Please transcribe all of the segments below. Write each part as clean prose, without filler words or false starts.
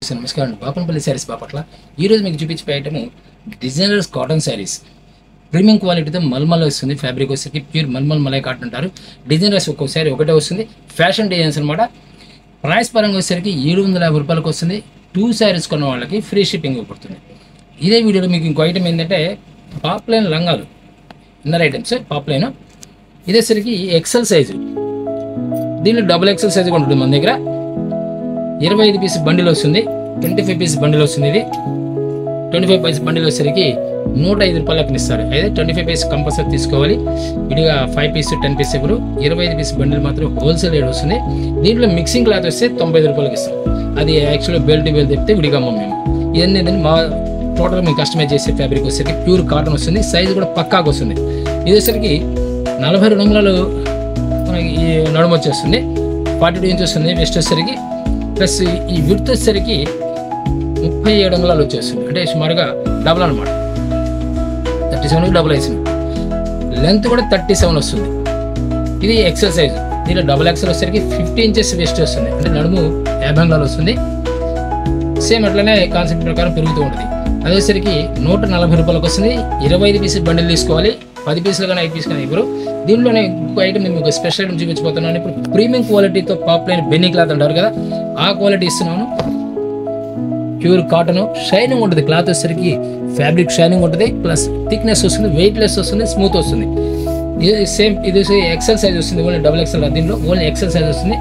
నమస్కారం బాపనపల్లి శారీస్ బాపట్ల ఈరోజు మీకు చూపించే item designers cotton saris premium క్వాలిటీతో మల్మల్ వస్తుంది. ఫ్యాబ్రిక్ వచ్చేసరికి ప్యూర్ మల్మల్ మలై కాటన్ అంటారు. డిజైనర్స్ ఒక్కో శారీ ఒకటే వస్తుంది. ఫ్యాషన్ డిజైన్స్ అనమాట. ప్రైస్ పరంగా వచ్చేసరికి 750 రూపాయలకు వస్తుంది. 2 శారీస్ కొన్న వాళ్ళకి ఫ్రీ షిప్పింగ్ పడుతుంది. ఇదే వీడియోలో మీకు ఇంకో ఐటమ్ ఏంటంటే పాప్లైన్ లంగాలు ఇన్నర్ ఐటమ్స్ పాప్లైన్. ఇదేసరికి ఎక్సెల్ సైజు, దీనిలో డబుల్ ఎక్సెల్ సైజు కూడా ఉంటుంది మన దగ్గర. 25 పీస్ బండిల్ వస్తుంది. 25 పీస్ బండిల్ వస్తుంది. ఇది 25 పీస్ బండిల్ వచ్చేసరికి 105 రూపాయలకు ఇస్తారు. అయితే 25 పీస్ కంపల్సరీ తీసుకోవాలి. విడిగా 5 పీస్ 10 పీస్ ఎవరు 25 పీస్ బండిల్ మాత్రం హోల్సేల్ రేట్ వస్తుంది. దీంట్లో మిక్సింగ్ క్లాత్ వస్తే 95 రూపాయలకి ఇస్తాం. అది యాక్చువల్గా బెల్ట్ చెప్తే విడిగా అమ్మాం మేము. ఇవన్నీ మా టోటల్ మేము కస్టమైజ్ చేసే ఫ్యాబ్రిక్ వచ్చేసరికి ప్యూర్ కాటన్ వస్తుంది. సైజు కూడా పక్కాగా వస్తుంది. ఇది వచ్చేసరికి 42 అంగుళాలు మనకి నడుము వచ్చేస్తుంది. 42 ఇంచ్ వస్తుంది వెస్ట్ వచ్చేసరికి. ప్లస్ ఈ విడ్త్ వచ్చేసరికి 37 అంగుళాలు వచ్చేస్తుంది. అంటే సుమారుగా డబుల్ అనమాట. 37కి డబుల్ వేసింది. లెంత్ కూడా 37 వస్తుంది. ఇది ఎక్సెల్ సైజ్. దీనిలో డబుల్ ఎక్సెల్ వచ్చేసరికి 50 ఇంచెస్ వెస్ట్ వస్తుంది. అంటే నడుము 50 అంగుళాలు వస్తుంది. సేమ్ అట్లనే కాన్సెప్ట్ ప్రకారం పెరుగుతూ ఉంటుంది. అది వచ్చేసరికి 140 రూపాయలకు వస్తుంది. 25 పీస్ బండిల్ తీసుకోవాలి. 10 పీసులు కానీ 5 పీస్ కానీ ఇవ్వరు. దీనిలోనే ఇంకో ఐటమ్ నేను మీకు స్పెషల్ ఐటమ్ చూపించబోతున్నాను. ఇప్పుడు ప్రీమియం క్వాలిటీతో పాప్లైన్ బెన్నీ క్లాత్ అంటారు కదా, ఆ క్వాలిటీ ఇస్తున్నాను. ప్యూర్ కాటన్, షైనింగ్ ఉంటుంది. క్లాత్ వచ్చేసరికి ఫ్యాబ్రిక్ షైనింగ్ ఉంటుంది. ప్లస్ థిక్నెస్ వస్తుంది, వెయిట్ లెస్ వస్తుంది, స్మూత్ వస్తుంది. ఇది సేమ్ ఇది ఎక్సెల్ సైజ్ వస్తుంది. ఓన్లీ డబుల్ ఎక్సెల్ దీనిలో ఓన్లీ ఎక్సెల్ సైజ్ వస్తుంది.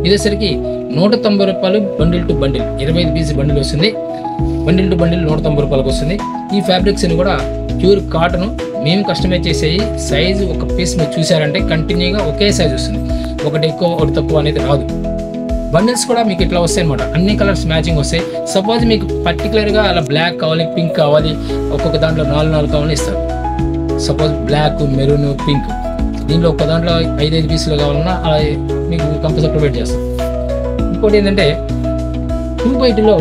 ఇది వచ్చేసరికి 190 రూపాయలు bundle to bundle. 25 piece bundle వస్తుంది. బండిల్ టు బండిల్ 190 రూపాయలకు వస్తుంది. ఈ ఫ్యాబ్రిక్స్ అని కూడా ప్యూర్ కాటన్ మేము కస్టమైజ్ చేసేవి. సైజు ఒక పీస్ మీరు చూసారంటే కంటిన్యూగా ఒకే సైజ్ వస్తుంది. ఒకటి ఎక్కువ ఒకటి తక్కువ అనేది రాదు. బండిల్స్ కూడా మీకు ఇట్లా వస్తాయి అనమాట. అన్ని కలర్స్ మ్యాచింగ్ వస్తాయి. సపోజ్ మీకు పర్టికులర్గా అలా బ్లాక్ కావాలి, పింక్ కావాలి, ఒక్కొక్క దాంట్లో 4 కావాలని ఇస్తారు. సపోజ్ బ్లాక్, మెరూన్, పింక్, దీంట్లో ఒక్క దాంట్లో 5 పీసులు కావాలన్నా అలా మీకు కంపల్సరీ ప్రొవైడ్ చేస్తాం. ఇంకోటి ఏంటంటే 2x2లో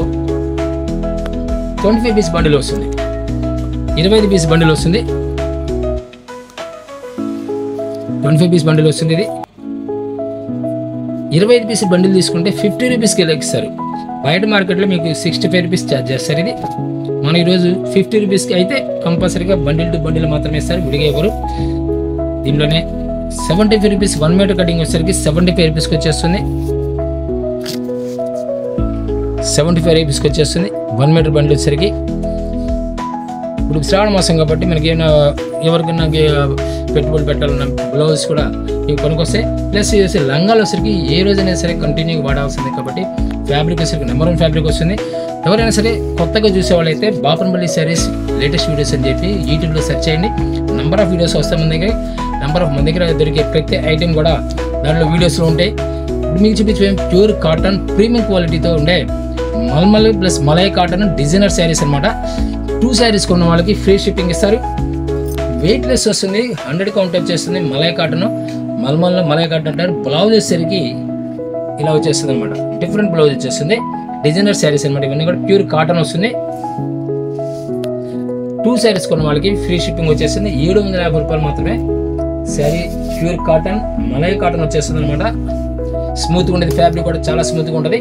25 పీస్ బండిల్ వస్తుంది. 25 పీస్ బండిల్ వస్తుంది. 25 పీస్ బండిల్ వస్తుంది. ఇది 25 పీస్ బండిల్ తీసుకుంటే 50 రూపీస్కి ఇస్తారు. బయట మార్కెట్లో మీకు 65 రూపీస్ ఛార్జ్ చేస్తారు. ఇది మనం ఈరోజు 50 రూపీస్కి అయితే కంపల్సరీగా బండిల్ టు బండిల్ మాత్రమే ఇస్తారు, విడిగా ఎవరు. దీనిలోనే 75 రూపీస్ 1 మీటర్ కటింగ్ వచ్చేసరికి 75 రూపీస్కి వచ్చేస్తుంది. 75 రూపీస్కి వచ్చేస్తుంది 1 మీటర్ బండిల్ వచ్చేసరికి. ఇప్పుడు శ్రావణ మాసం కాబట్టి మనకి ఏమైనా ఎవరికైనా పెట్టుబడి పెట్టాలన్న బ్లౌజ్ కూడా ఇవి పనికొస్తాయి. ప్లస్ ఇది లంగాలు వచ్చరికి ఏ రోజైనా సరే కంటిన్యూగా వాడాల్సింది కాబట్టి ఫ్యాబ్రిక్ వచ్చరికి నెంబర్ 1 ఫ్యాబ్రిక్ వస్తుంది. ఎవరైనా సరే కొత్తగా చూసేవాళ్ళైతే బాపనపల్లి శారీస్ లేటెస్ట్ వీడియోస్ అని చెప్పి యూట్యూబ్లో సెర్చ్ చేయండి. నెంబర్ ఆఫ్ వీడియోస్ వస్తాయి మన దగ్గర. మన దగ్గర దొరికే ప్రతి ఐటెం కూడా దాంట్లో వీడియోస్లో ఉంటాయి. ఇప్పుడు మీకు చూపించే ప్యూర్ కాటన్ ప్రీమియం క్వాలిటీతో ఉండే mulmul plus malai cotton designer saris అనమాట. 2 శారీస్ కొన్న వాళ్ళకి ఫ్రీ షిప్పింగ్ ఇస్తారు. వెయిట్ లెస్ వస్తుంది. 100 కౌంట్ వచ్చేస్తుంది. మలై కాటన్, మల్మల్లో మలై కాటన్ అంటారు. బ్లౌజ్ వచ్చేసరికి ఇలా వచ్చేస్తుంది అనమాట. డిఫరెంట్ బ్లౌజ్ వచ్చేస్తుంది. డిజైనర్ శారీస్ అనమాట. ఇవన్నీ కూడా ప్యూర్ కాటన్ వస్తుంది. 2 శారీస్ కొన్న వాళ్ళకి ఫ్రీ షిప్పింగ్ వచ్చేస్తుంది. 750 రూపాయలు మాత్రమే. Sari pure cotton malai cotton వచ్చేస్తుంది అనమాట. స్మూత్గా ఉండేది. ఫ్యాబ్రిక్ కూడా చాలా స్మూత్గా ఉంటుంది.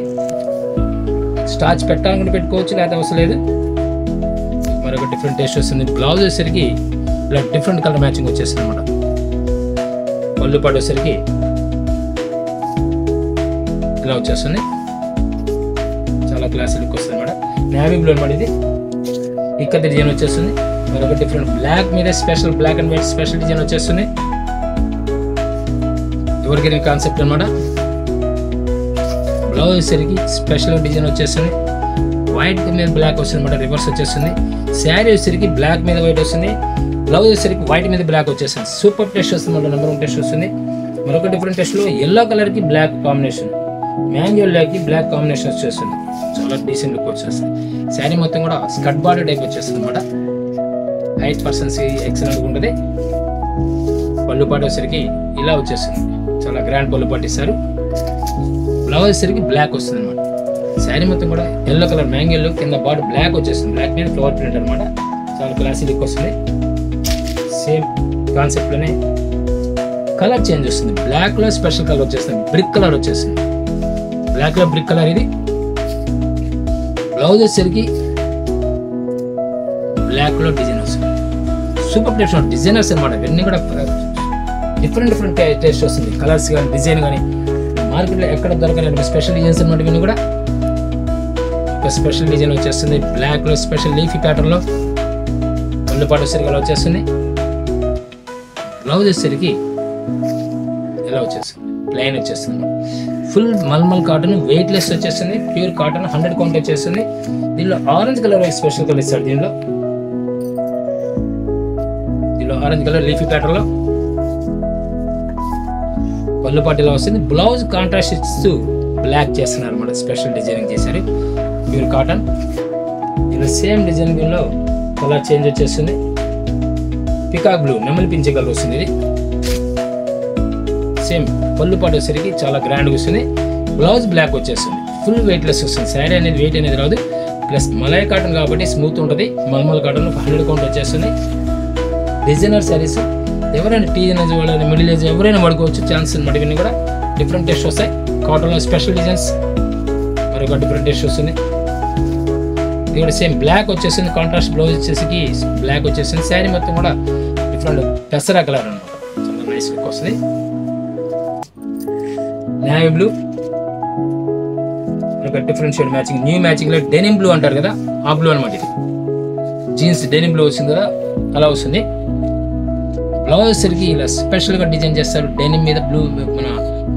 స్టార్చ్ పెట్టాలనుకుంటే పెట్టుకోవచ్చు, లేకపోతే అవసరం లేదు. మరొక డిఫరెంట్ టేస్ట్ వస్తుంది. బ్లౌజ్ వచ్చేసరికి ఇలా డిఫరెంట్ కలర్ మ్యాచింగ్ వచ్చేస్తుంది అనమాట. పళ్ళు పాటు వచ్చేసరికి ఇలా వచ్చేస్తుంది. చాలా క్లాసీ లుక్ వస్తుంది అనమాట. నేవీ బ్లూ అనమాట. ఇది ఇక్కడ డిజైన్ వచ్చేస్తుంది. మరొక డిఫరెంట్ బ్లాక్ మీద special black and white special design వచ్చేస్తుంది. ఎవరికైనా కాన్సెప్ట్ అనమాట. బ్లౌజ్ వచ్చేసరికి స్పెషల్ డిజైన్ వచ్చేస్తుంది. వైట్ మీద బ్లాక్ వస్తుంది అనమాట. రివర్స్ వచ్చేస్తుంది. శారీ వచ్చేసరికి బ్లాక్ మీద వైట్ వస్తుంది. బ్లౌజ్ వచ్చేసరికి వైట్ మీద బ్లాక్ వచ్చేస్తుంది. సూపర్ టెస్ట్ వస్తుంది అనమాట. నెంబర్ 1 టెస్ట్ వస్తుంది. మరొక డిఫరెంట్ టెస్ట్లో ఎల్లో కలర్కి బ్లాక్ కాంబినేషన్, మ్యాంగో ఎల్లోకి బ్లాక్ కాంబినేషన్ వచ్చేస్తుంది. చాలా డీసెంట్ లుక్ వచ్చేస్తుంది. శారీ మొత్తం కూడా స్కర్ట్ బార్డర్ టైప్ వచ్చేస్తుంది అనమాట. హైట్ పర్సన్స్ ఎక్సలెంట్గా ఉంటుంది. పళ్ళు పాటు వచ్చేసరికి ఇలా వచ్చేస్తుంది. చాలా గ్రాండ్ పళ్ళు పాటు ఇస్తారు. బ్లౌజ్ వచ్చేసరికి బ్లాక్ వస్తుంది అనమాట. శారీ మొత్తం కూడా ఎల్లో కలర్ మ్యాంగో ఎల్లో, కింద బార్డర్ బ్లాక్ వచ్చేస్తుంది. బ్లాక్ మీద ఫ్లవర్ ప్రింట్ అనమాట. చాలా క్లాసీ లుక్ వస్తుంది. సేమ్ కాన్సెప్ట్లోనే కలర్ చేంజ్ వస్తుంది. బ్లాక్లో స్పెషల్ కలర్ వచ్చేస్తుంది. బ్రిక్ కలర్ వచ్చేస్తుంది. బ్లాక్లో బ్రిక్ కలర్. ఇది బ్లౌజ్ వచ్చేసరికి బ్లాక్ లో డిజైన్ వస్తుంది. సూపర్ టేస్ట్ డిజైనర్స్ అనమాట. ఇవన్నీ కూడా డిఫరెంట్ టేస్ట్ వస్తుంది. కలర్స్ కానీ డిజైన్ కానీ మార్కెట్లో ఎక్కడ దొరకలేదు స్పెషల్ డిజైన్స్ అనమాట. ఇవన్నీ కూడా ఒక స్పెషల్ డిజైన్ వచ్చేస్తుంది. బ్లాక్ లో స్పెషల్ లీఫీ ప్యాటర్న్ లో పళ్ళుపాటు వచ్చేసరికి అలా వచ్చేస్తుంది. బ్లౌజ్ వచ్చేసరికి ఎలా వచ్చేస్తుంది, ప్లెయిన్ వచ్చేస్తుంది. Full mulmul cotton, weight less వచ్చేస్తుంది. ప్యూర్ కాటన్ 100 కౌంట్ వచ్చేస్తుంది. దీనిలో ఆరెంజ్ కలర్ స్పెషల్ కలర్ ఇస్తాడు. దీనిలో ఆరెంజ్ కలర్ లీఫీ ప్యాటర్న్ లో పళ్ళుపాటు ఇలా వస్తుంది. బ్లౌజ్ కాంట్రాస్ట్ ఇస్తూ బ్లాక్ చేస్తున్నారు అన్నమాట. స్పెషల్ డిజైనింగ్ చేశారు. Pure cotton. ఇలా సేమ్ డిజైనింగ్ లో కలర్ చేంజ్ వచ్చేస్తుంది. పికాక్ బ్లూ, నెమలి పింఛే కలర్ వస్తుంది. ఇది సేమ్ పళ్ళుపాటు వచ్చేసరికి చాలా గ్రాండ్గా వస్తుంది. బ్లౌజ్ బ్లాక్ వచ్చేస్తుంది. ఫుల్ వెయిట్ లెస్ వస్తుంది. శారీ అనేది వెయిట్ అనేది రాదు. ప్లస్ మలై కాటన్ కాబట్టి స్మూత్ ఉంటుంది. మల్మల్ కాటన్ 100 కౌంట్ వచ్చేస్తుంది. డిజైనర్ శారీస్ ఎవరైనా టీనేజ్ వాళ్ళని మిడిల్ ఏజ్ ఎవరైనా పడుకోవచ్చు. ఛాన్స్ అనమాట. ఇవన్నీ కూడా డిఫరెంట్ టేస్ట్ వస్తాయి. కాటన్లో స్పెషల్ డిజైన్స్ మరొక డిఫరెంట్ టేస్ట్ వస్తుంది. ఇది కూడా సేమ్ బ్లాక్ వచ్చేసింది. కాంట్రాస్ట్ బ్లౌజ్ వచ్చేసి బ్లాక్ వచ్చేసింది. శారీ మొత్తం కూడా డిఫరెంట్ పెసరా కలర్ అనమాట. చాలా నైస్ లుక్ వస్తుంది. నేవీ బ్లూ ఒక different shade matching, new matching లో డెనిమ్ బ్లూ అంటారు కదా, ఆ బ్లూ అనమాట. ఇది జీన్స్ డెనిమ్ బ్లూ వస్తుంది కదా, అలా వస్తుంది. బ్లౌజ్ సరికి ఇలా స్పెషల్ గా డిజైన్ చేస్తారు. డెనిమ్ మీద బ్లూ మన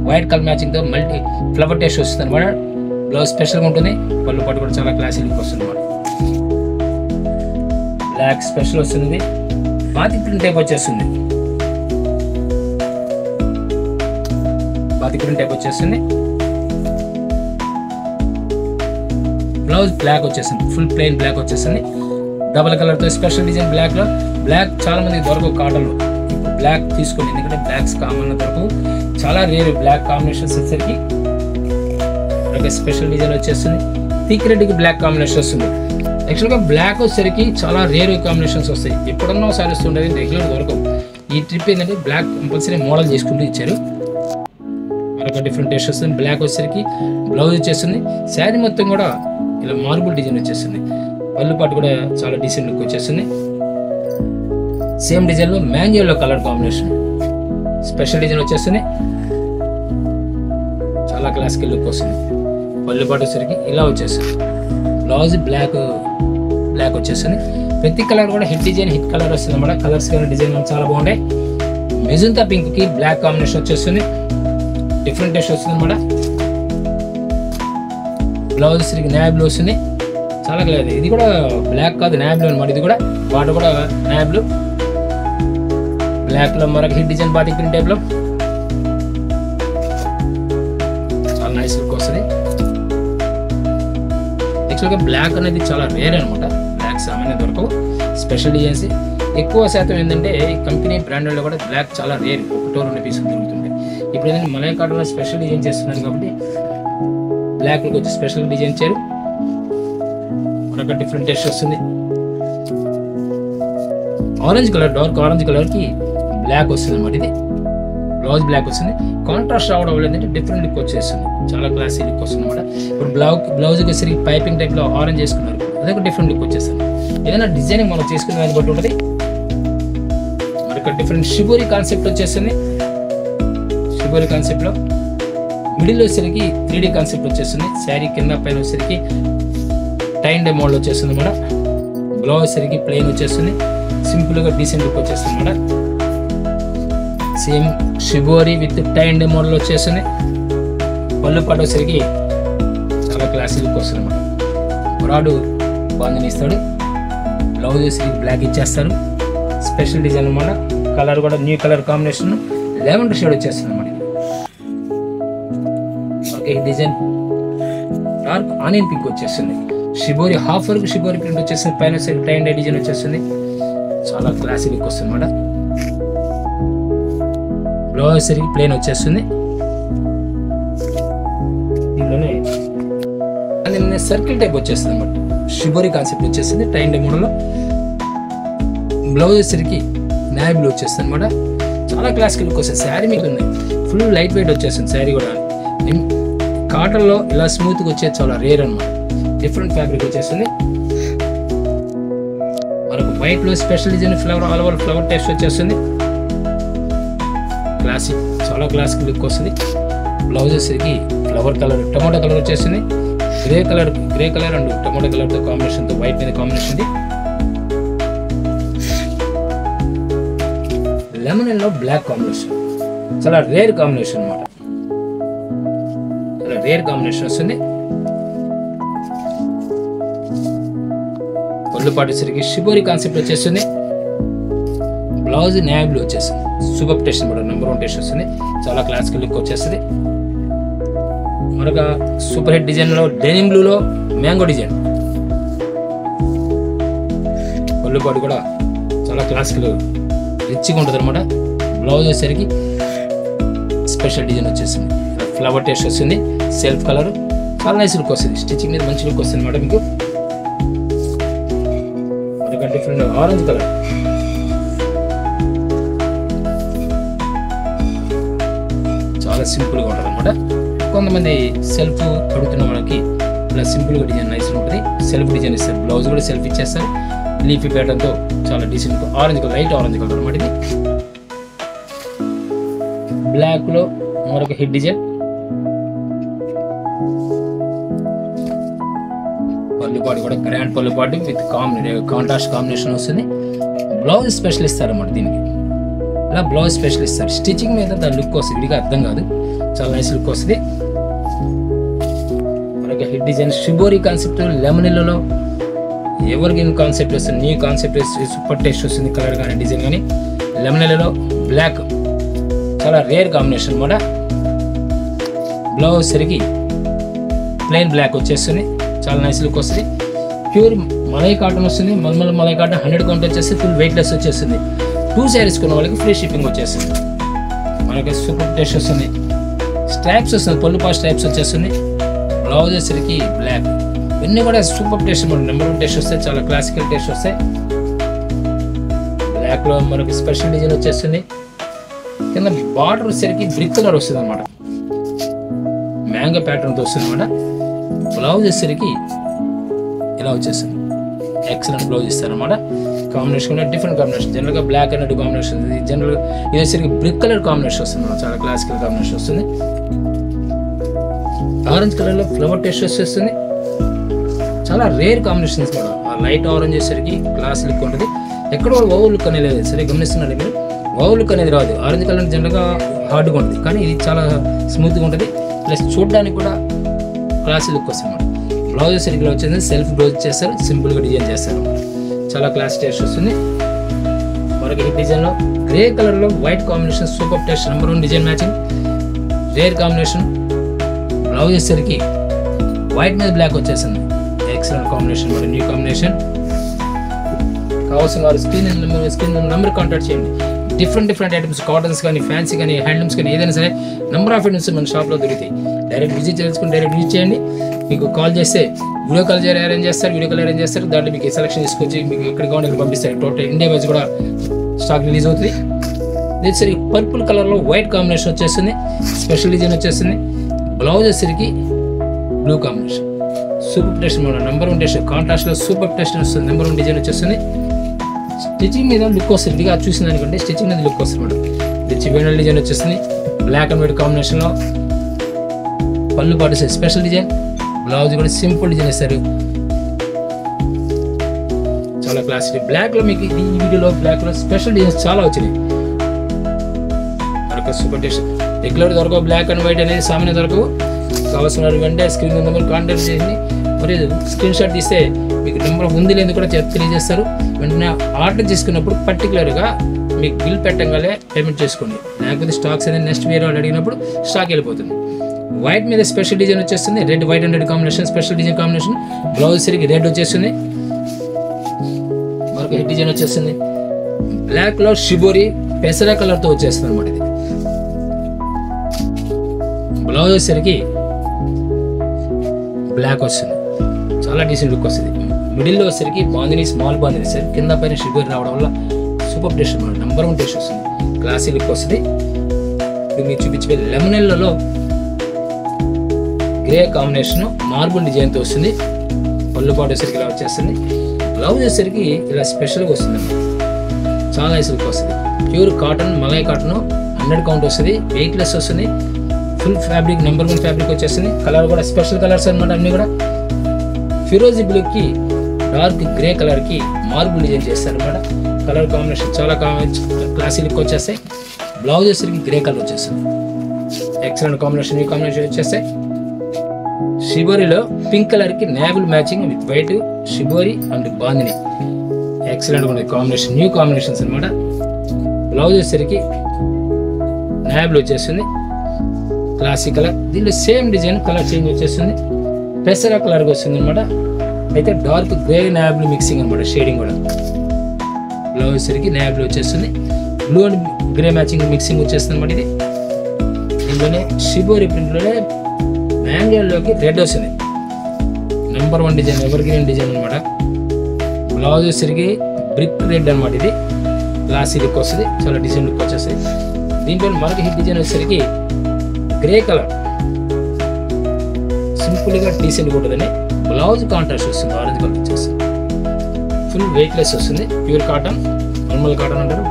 వైట్ కలర్ మ్యాచింగ్ తో మల్టీ ఫ్లవర్ టేస్ట్ వస్తుంది అనమాట. బ్లౌజ్ స్పెషల్ గా ఉంటుంది. పళ్ళు పాటు కూడా చాలా క్లాసీ లుక్ వస్తుంది అనమాట. బ్లాక్ స్పెషల్ వస్తుంది. బాతిక్ ప్రింట్ టైప్ వచ్చేస్తుంది. బాతిక్ ప్రింట్ టైప్ వచ్చేస్తుంది. బ్లౌజ్ బ్లాక్ వచ్చేసింది. ఫుల్ ప్లెయిన్ బ్లాక్ వచ్చేసింది. డబల్ కలర్ తో స్పెషల్ డిజైన్ బ్లాక్ లో. బ్లాక్ చాలా మంది దొరకవు కాటన్ లో. ఇప్పుడు బ్లాక్ తీసుకోండి, ఎందుకంటే బ్లాక్స్ కామన్ దొరకవు. చాలా రేర్ బ్లాక్ కాంబినేషన్స్ వచ్చేసరికి స్పెషల్ డిజైన్ వచ్చేస్తుంది. థిక్ రెడ్ కి బ్లాక్ కాంబినేషన్ వస్తుంది. యాక్చువల్గా బ్లాక్ వచ్చేసరికి చాలా రేర్ కాంబినేషన్స్ వస్తాయి. ఎప్పుడన్నా ఒకసారి వస్తుండేది, రెగ్యులర్ దొరకవు. ఈ ట్రిప్ ఏంటంటే బ్లాక్ కంపల్సరీ మోడల్ చేసుకుంటూ ఇచ్చారు. మరొక డిఫరెంట్ టేస్ట్ వస్తుంది. బ్లాక్ వచ్చేసరికి బ్లౌజ్ వచ్చేస్తుంది. శారీ మొత్తం కూడా ఇలా మార్బుల్ డిజైన్ వచ్చేస్తుంది. పళ్ళు పాటు కూడా చాలా డీసెంట్ లుక్ వచ్చేస్తుంది. సేమ్ డిజైన్ లో మ్యాంగోలో కలర్ కాంబినేషన్ స్పెషల్ డిజైన్ వచ్చేస్తుంది. చాలా క్లాసికల్ లుక్ వస్తుంది. పళ్ళు పాటు వచ్చేసరికి ఇలా వచ్చేస్తుంది. బ్లౌజ్ బ్లాక్ వచ్చేస్తుంది. ప్రతి కలర్ కూడా హిట్ డిజైన్, హిట్ కలర్ వస్తుంది అన్నమాట. కలర్స్ కానీ డిజైన్ చాలా బాగుంటాయి. మెజంతా పింక్ కి బ్లాక్ కాంబినేషన్ వచ్చేస్తుంది. డిఫరెంట్ టేస్ట్ వస్తుంది అన్నమాట. బ్లౌజ్ సరికి నేవీ బ్లూ వస్తుంది. చాలా క్లియర్. ఇది కూడా బ్లాక్ కాదు, నేవీ బ్లూ అనమాట. ఇది కూడా వాటర్ కూడా నేవీ బ్లూ. బ్లాక్ లో మరొక hit design batik print type లో చాలా నైస్ లుక్ వస్తుంది. యాక్చువల్గా బ్లాక్ అనేది చాలా రేర్ అనమాట. బ్లాక్ సామాన్య దొరకవు. స్పెషల్ డిజైన్స్ ఎక్కువ శాతం ఏంటంటే కంపెనీ బ్రాండెడ్లో కూడా బ్లాక్ చాలా రేర్, 1-2 పీసులు దొరుకుతుంటాయి. ఇప్పుడు ఏంటంటే మలై కాటన్లో స్పెషల్ డిజైన్ చేస్తున్నారు కాబట్టి బ్లాక్ వచ్చి స్పెషల్ డిజైన్ చేయరు. మరొక డిఫరెంట్ టేస్ట్ వస్తుంది. Orange colour, dark orange colour కి బ్లాక్ వస్తుంది అనమాట. ఇది బ్లౌజ్ బ్లాక్ వస్తుంది. కాంట్రాస్ట్ రావడం వల్ల ఏంటంటే డిఫరెంట్ లుక్ వచ్చేస్తుంది. చాలా క్లాసీ లుక్ వస్తుంది అనమాట. ఇప్పుడు బ్లౌజ్ వచ్చేసరికి పైపింగ్ టైప్ లో ఆరెంజ్ చేసుకున్నారు, అదొక డిఫరెంట్ లుక్ వచ్చేస్తుంది. ఏదైనా డిజైనింగ్ మనం చేసుకునే దాన్ని బట్టి ఉంటుంది. మరొక డిఫరెంట్ షిబోరి కాన్సెప్ట్ వచ్చేస్తుంది. షిబోరి కాన్సెప్ట్ లో మిడిల్ వచ్చేసరికి 3D కాన్సెప్ట్ వచ్చేస్తుంది. శారీ కింద పైన వచ్చేసరికి టైన్ డే మోడల్ వచ్చేస్తుంది అన్నమాట. బ్లౌజ్ వచ్చేసరికి ప్లెయిన్ వచ్చేస్తుంది. సింపుల్ గా డీసెంట్ లుక్ వచ్చేస్తుంది అన్నమాట. Same shibori with tie and dye model వచ్చేస్తుంది. పళ్ళు పాటు వచ్చేసరికి చాలా క్లాసీ లుక్ వస్తుంది అన్నమాట. బ్రాడ్ బాందని ఇస్తాడు. బ్లౌజ్ వచ్చేసరికి బ్లాక్ ఇచ్చేస్తారు. స్పెషల్ డిజైన్ అన్నమాట. కలర్ కూడా new colour combination lavender shade వచ్చేస్తుంది అన్నమాట. Okay, design dark onion pink వచ్చేస్తుంది. షిబోరి హాఫ్ వరకు షిబోరి ప్రింట్ వచ్చేస్తుంది. పైన టైన్ డే డిజైన్ వచ్చేస్తుంది. చాలా క్లాసీ లుక్ వస్తుంది అన్నమాట. బ్లౌజ్ సరికి ప్లెయిన్ వచ్చేస్తుంది. దీనిలోనే సర్కిల్ టైప్ వచ్చేస్తుంది అన్నమాట. షిబోరి కాన్సెప్ట్ వచ్చేస్తుంది. టైన్ డే మోడల్. బ్లౌజ్ సరికి నేవీ బ్లూ వచ్చేస్తుంది అన్నమాట. చాలా క్లాసికల్ లుక్ వస్తుంది. శారీ మీకు ఉంది, ఫుల్ లైట్ వెయిట్ వచ్చేస్తుంది. శారీ కూడా కాటన్లో ఇలా స్మూత్గా వచ్చేది చాలా రేర్ అనమాట. డిఫరెంట్ ఫ్యాబ్రిక్ వచ్చేస్తుంది. మనకు వైట్ లో special design flower all over flower types వచ్చేస్తుంది. క్లాసిక్, చాలా క్లాసిక్ లుక్ వస్తుంది. బ్లౌజ్ వచ్చేసరికి ఫ్లవర్ కలర్ టమాటో కలర్ వచ్చేస్తుంది. Grey colour and tomato colour తో కాంబినేషన్ తో వైట్ మీద కాంబినేషన్ ఉంది. లెమన్ ఎల్లో బ్లాక్ కాంబినేషన్, చాలా రేర్ కాంబినేషన్ అన్నమాట. చాలా రేర్ కాంబినేషన్ వస్తుంది. ఒళ్ళు పాటేసరికి షిబోరి కాన్సెప్ట్ వచ్చేస్తుంది. బ్లౌజ్ నేవీ బ్లూ వచ్చేస్తుంది. సూపర్ టేస్ట్ అనమాట, నెంబర్ 1 టేస్ట్ వస్తుంది. చాలా క్లాసికల్ లుక్ వచ్చేస్తుంది. మరొక సూపర్ హిట్ డిజైన్ లో డెనిమ్ బ్లూ లో మ్యాంగో డిజైన్. ఒళ్ళు పాటు కూడా చాలా క్లాసికల్ రిచ్గా ఉంటుంది అనమాట. బ్లౌజ్ వచ్చేసరికి స్పెషల్ డిజైన్ వచ్చేస్తుంది. ఫ్లవర్ టేస్ట్ వస్తుంది. సెల్ఫ్ కలర్ చాలా నైస్ లుక్ వస్తుంది. స్టిచ్చింగ్ మీద మంచి లుక్ వస్తుంది అనమాట మీకు. డిఫరెంట్ ఆరెంజ్ కలర్, చాలా సింపుల్ గా ఉంటుంది అనమాట. కొంతమంది సెల్ఫ్ అడుగుతున్న వాళ్ళకి ఇలా సింపుల్ గా డిజైన్ నైస్ ఉంటుంది. సెల్ఫ్ డిజైన్ ఇస్తారు. బ్లౌజ్ కూడా సెల్ఫ్ ఇచ్చేస్తారు. లీఫీ ప్యాటర్న్ తో చాలా decent orange colour, light orange colour అనమాట ఇది. బ్లాక్ లో మరొక హిట్ డిజైన్. పళ్ళుపాటు కూడా గ్రాండ్ పళ్ళుపాటు విత్ కాంట్రాస్ట్ కాంబినేషన్ వస్తుంది. బ్లౌజ్ స్పెషల్ ఇస్తారు అన్నమాట దీనికి. ఇలా బ్లౌజ్ స్పెషల్ ఇస్తారు. స్టిచ్చింగ్ మీద దాని లుక్ వస్తుంది, విడిగా అర్థం కాదు. చాలా నైస్ లుక్ వస్తుంది. మరొక hit design shibori concept lemon yellow ever green concept వస్తుంది. న్యూ కాన్సెప్ట్ సూపర్ టేస్ట్ వస్తుంది. కలర్ కానీ డిజైన్ కానీ. లెమన్ ఎల్లో బ్లాక్ చాలా రేర్ కాంబినేషన్ అన్నమాట. బ్లౌజ్ సరికి ప్లెయిన్ బ్లాక్ వచ్చేస్తుంది. చాలా నైస్ లుక్ వస్తుంది. ప్యూర్ మలై కాటన్ వస్తుంది. మలై కాటన్ 100 కౌంట్ వచ్చేసి ఫుల్ వెయిట్లెస్ వచ్చేస్తుంది. 2 శారీస్ కొన్న వాళ్ళకి ఫ్రీ షిప్పింగ్ వచ్చేస్తుంది. మనకి సూపర్ టేస్ట్ వస్తుంది. స్ట్రాప్స్ వస్తుంది. పళ్ళు స్ట్రాప్స్ వచ్చేస్తుంది. బ్లౌజ్ వచ్చేసరికి బ్లాక్. ఇవన్నీ కూడా సూపర్ టేస్ట్ నెంబర్ 1 టేస్ట్ వస్తాయి. చాలా క్లాసికల్ టేస్ట్ వస్తాయి. బ్లాక్ లో మనకి స్పెషల్ డిజైన్ వచ్చేస్తుంది. కింద బార్డర్ వచ్చేసరికి బ్రిక్ కలర్ వస్తుంది అనమాట. మ్యాంగో ప్యాటర్న్ తో వస్తుంది అనమాట. బ్లౌజ్ వచ్చేసరికి ఇలా వచ్చేస్తుంది. ఎక్సలెంట్ బ్లౌజ్ ఇస్తారనమాట. కాంబినేషన్ కూడా డిఫరెంట్ కాంబినేషన్. జనరల్ గా బ్లాక్ అండ్ కాంబినేషన్. జనరల్ గా ఇది వచ్చేసరికి బ్రిక్ కలర్ కాంబినేషన్ వస్తుంది. చాలా క్లాసికల్ కాంబినేషన్ వస్తుంది. ఆరెంజ్ కలర్ లో ఫ్లవర్ టేస్ట్ వచ్చేస్తుంది. చాలా రేర్ కాంబినేషన్స్ కూడా. ఆ లైట్ ఆరెంజ్ వచ్చేసరికి క్లాస్ లుక్ ఉంటుంది. ఎక్కడ ఓవర్ లుక్ అనేది లేదు. సరే గమనిస్తున్నారు మీరు, ఓవర్ లుక్ అనేది రాదు. ఆరెంజ్ కలర్ జనరల్ గా హార్డ్గా ఉంటుంది, కానీ ఇది చాలా స్మూత్ గా ఉంటుంది. ప్లస్ చూడడానికి కూడా క్లాసీ లుక్ వస్తుంది అన్నమాట. బ్లౌజ్ సరిగ్గా వచ్చేసి సెల్ఫ్ బ్లౌజ్ చేస్తారు. సింపుల్ గా డిజైన్ చేస్తారు. చాలా క్లాస్ టేస్ట్ వస్తుంది. మరొక హిట్ డిజైన్ లో గ్రే కలర్ లో white combination super taste number 1 design matching. Rare combination. Blouse వచ్చేసరికి వైట్ మీద బ్లాక్ వచ్చేసింది. Excellent combination, new combination. కావాల్సిన వారు స్క్రీన్ నెంబర్ కాంటాక్ట్ చేయండి. డిఫరెంట్ ఐటమ్స్, కాటన్స్ కానీ, ఫ్యాన్సీ కానీ, హ్యాండ్లూమ్స్ కానీ, ఏదైనా సరే నెంబర్ ఆఫ్ ఐటమ్స్ మన షాప్లో దొరుకుతాయి. డైరెక్ట్ విజిట్ చేసుకుని డైరెక్ట్ విజిట్ చేయండి. మీకు కాల్ చేస్తే వీడియో కాల్ అరేంజ్ చేస్తారు. దాంట్లో మీకు సెలెక్షన్ తీసుకొచ్చి మీకు ఎక్కడికి కావాలి ఇక్కడ పంపిస్తారు. టోటల్ ఇండియా వైజ్ కూడా స్టాక్ రిలీజ్ అవుతుంది. ఇది సరి పర్పుల్ కలర్లో వైట్ కాంబినేషన్ వచ్చేస్తుంది. స్పెషల్ డిజైన్ వచ్చేస్తుంది. బ్లౌజ్ వచ్చేసరికి blue combination. Super test number 1 test కాంట్రాస్ట్లో సూపర్ టెస్ట్ వస్తుంది. నెంబర్ 1 డిజైన్ వచ్చేస్తుంది. స్టిచ్చింగ్ మీద లుక్ వస్తుంది. ఇదిగా చూసిన దానికంటే స్టిచ్చింగ్ మీద లుక్ వస్తుంది మేడం. ఇది చివెనల్ డిజైన్ వచ్చేస్తుంది. బ్లాక్ అండ్ వైట్ కాంబినేషన్లో పళ్ళు పాటు స్పెషల్ డిజైన్. బ్లౌజ్ కూడా సింపుల్ డిజైన్ ఇస్తారు. చాలా క్లాసిక్. బ్లాక్ లో మీకు ఈ వీడియోలో బ్లాక్ లో స్పెషల్ డిజైన్స్ చాలా వచ్చినాయి. మరొక సూపర్ టేస్ట్. రెగ్యులర్ దొరకవు బ్లాక్ అండ్ వైట్ అనేది, సామాన్య దొరకవు. కావాల్సిన వెంటనే స్క్రీన్ నెంబర్ కాంటాక్ట్ చేసి మరి స్క్రీన్ షాట్ తీస్తే మీకు నెంబర్ ఉంది లేదు కూడా తెలియజేస్తారు. వెంటనే ఆర్డర్ చేసుకున్నప్పుడు పర్టికులర్గా మీకు బిల్ పెట్టగానే పేమెంట్ చేసుకోండి. లేకపోతే స్టాక్స్ అనేది నెక్స్ట్ వేరే వాళ్ళు అడిగినప్పుడు స్టాక్ వెళ్ళిపోతుంది. వైట్ మీద స్పెషల్ డిజైన్ వచ్చేస్తుంది. Red, white and red combination special design combination. Blouse సరికి రెడ్ వచ్చేస్తుంది. మరొక హెడ్ డిజైన్ వచ్చేస్తుంది. బ్లాక్ లో షిబోరి పెసరా కలర్ తో వచ్చేస్తుంది అనమాట. ఇది బ్లౌజ్ వచ్చేసరికి బ్లాక్ వస్తుంది. చాలా డీసెంట్ లుక్ వస్తుంది. మిడిల్లో వచ్చేసరికి బాందిని, స్మాల్ బాందిని సార్, కింద పైన షిబోరి రావడం వల్ల సూపర్ టేస్ట్ అనమాట. నెంబర్ 1 టేస్ట్ వస్తుంది. క్లాసీ లుక్ వస్తుంది. మీకు చూపించే lemon yellow grey combination marble డిజైన్తో వస్తుంది. పళ్ళు పాటు వచ్చేసరికి ఇలా వచ్చేస్తుంది. బ్లౌజ్ వచ్చేసరికి ఇలా స్పెషల్గా వస్తుంది, చాలా నైస్ లుక్ వస్తుంది. Pure cotton, malai cotton, 100 count వస్తుంది, వెయిట్లెస్ వస్తుంది, ఫుల్ ఫ్యాబ్రిక్, నెంబర్ 1 ఫ్యాబ్రిక్ వచ్చేస్తుంది. కలర్ కూడా స్పెషల్ కలర్స్ అనమాట అన్నీ కూడా. ఫిరోజీ బ్లూకి డార్క్ గ్రే కలర్కి మార్బుల్ డిజైన్ చేస్తారనమాట. కలర్ కాంబినేషన్ చాలా క్లాసీ లుక్ వచ్చేస్తాయి. బ్లౌజ్ వచ్చేసరికి గ్రే కలర్ వచ్చేస్తుంది, ఎక్సలెంట్ కాంబినేషన్. ఈ కాంబినేషన్ వచ్చేస్తాయి. షిబోరిలో పింక్ కలర్కి naval matching with white shibori and bandhani, excellent ఉంది కాంబినేషన్. న్యూ కాంబినేషన్స్ అనమాట. బ్లౌజ్ వచ్చేసరికి నేవల్ వచ్చేస్తుంది, క్లాసిక్ కలర్. దీనిలో సేమ్ డిజైన్ కలర్ చేంజ్ వచ్చేస్తుంది, పెసరా కలర్గా వస్తుంది అనమాట. అయితే డార్క్ గ్రే నేవల్ మిక్సింగ్ అనమాట, షేడింగ్ కూడా. బ్లౌజ్ వచ్చేసరికి నేవల్ వచ్చేస్తుంది, blue and grey matching mixing వచ్చేస్తుంది అనమాట. ఇది దీనిలోనే షిబోరి ప్రింట్లోనే మ్యాంగోలోకి రెడ్ వస్తుంది, number 1 design, ever green design అనమాట. బ్లౌజ్ వచ్చేసరికి బ్రిక్ రెడ్ అనమాట. ఇది క్లాసీ లుక్ వస్తుంది, చాలా డిజైన్ లుక్ వచ్చేస్తుంది. దీంట్లో మరొక హిట్ డిజైన్ వచ్చేసరికి గ్రే కలర్, సింపుల్గా డీసెంట్గా ఉంటుందని. బ్లౌజ్ కాంట్రాస్ట్ వస్తుంది, ఆరెంజ్ కలర్ వచ్చేస్తుంది. ఫుల్ వెయిట్లెస్ వస్తుంది, ప్యూర్ కాటన్, మల్మల్ కాటన్ అంటారు.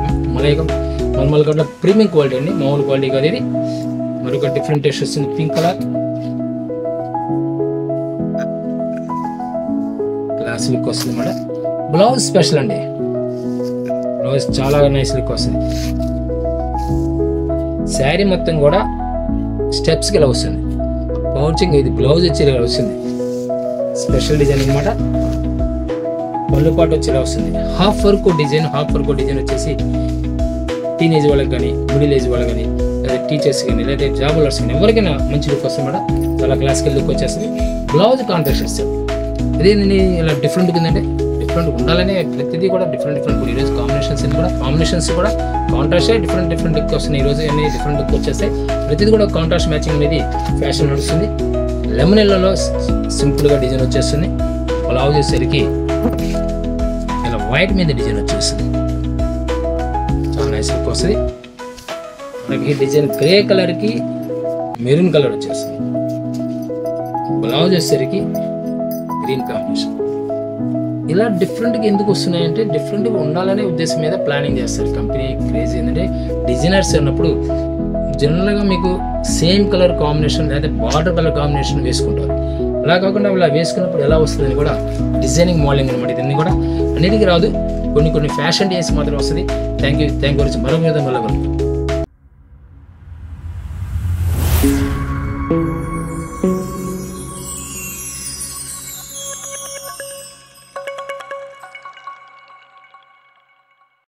మల్మల్ కాటన్ ప్రీమియం క్వాలిటీ అండి, మామూలు క్వాలిటీ కాదు ఇది. మరొక డిఫరెంట్ టేస్ట్ వస్తుంది, పింక్ కలర్, క్లాస్ లుక్ వస్తుంది అన్నమాట. బ్లౌజ్ స్పెషల్ అండి, బ్లౌజ్ చాలా నైస్ లుక్ వస్తుంది. శారీ మొత్తం కూడా స్టెప్స్కి ఇలా వస్తుంది, పౌచింగ్. ఇది బ్లౌజ్ వచ్చి ఇలా వస్తుంది, స్పెషల్ డిజైన్ అనమాట. పళ్ళు పాటు వచ్చి ఇలా వస్తుంది, half work design. Half work design వచ్చేసి టీనేజ్ వాళ్ళకి కానీ, మిడిల్ ఏజ్ వాళ్ళకి కానీ, లేదా టీచర్స్ కానీ, లేదా జాబ్ హోల్డర్స్ కానీ ఎవరికైనా మంచి లుక్ వస్తుంది మేడం. చాలా క్లాసికల్ లుక్ వచ్చేస్తుంది. బ్లౌజ్ కాంట్రాస్ట్ ఇస్తుంది. అదేంటి ఇలా డిఫరెంట్ ఉందంటే, డిఫరెంట్ ఉండాలనే ప్రతిదీ కూడా డిఫరెంట్. ఈరోజు కాంబినేషన్స్ కూడా కాంట్రాస్ట్ డిఫరెంట్ లుక్ వస్తున్నాయి. ఈరోజు అన్ని డిఫరెంట్ లుక్ వచ్చేస్తాయి. ప్రతిదీ కూడా కాంట్రాస్ట్ మ్యాచింగ్ అనేది ఫ్యాషన్ నడుస్తుంది. లెమన్ ఎల్లోలో సింపుల్గా డిజైన్ వచ్చేస్తుంది. బ్లౌజ్ వచ్చేసరికి ఇలా వైట్ మీద డిజైన్ వచ్చేస్తుంది, చాలా నైస్ లుక్ వస్తుంది. మనకి డిజైన్ గ్రే కలర్కి మెరూన్ కలర్ వచ్చేస్తుంది. బ్లౌజ్ వచ్చేసరికి గ్రీన్ కాంబినేషన్. ఇలా డిఫరెంట్గా ఎందుకు వస్తున్నాయంటే, డిఫరెంట్గా ఉండాలనే ఉద్దేశం మీద ప్లానింగ్ చేస్తారు కంపెనీ. క్రేజ్ ఏంటంటే డిజైనర్స్ అన్నప్పుడు జనరల్గా మీకు సేమ్ కలర్ కాంబినేషన్ లేదా బార్డర్ కలర్ కాంబినేషన్ వేసుకుంటారు. అలా కాకుండా ఇలా వేసుకున్నప్పుడు ఎలా వస్తుందని కూడా డిజైనింగ్ మోడలింగ్ అనమాట. ఇదన్నీ కూడా అన్నిటికీ రాదు, కొన్ని ఫ్యాషన్ డేస్ మాత్రం వస్తుంది. థ్యాంక్ యూ గురించి మరొక విధంగా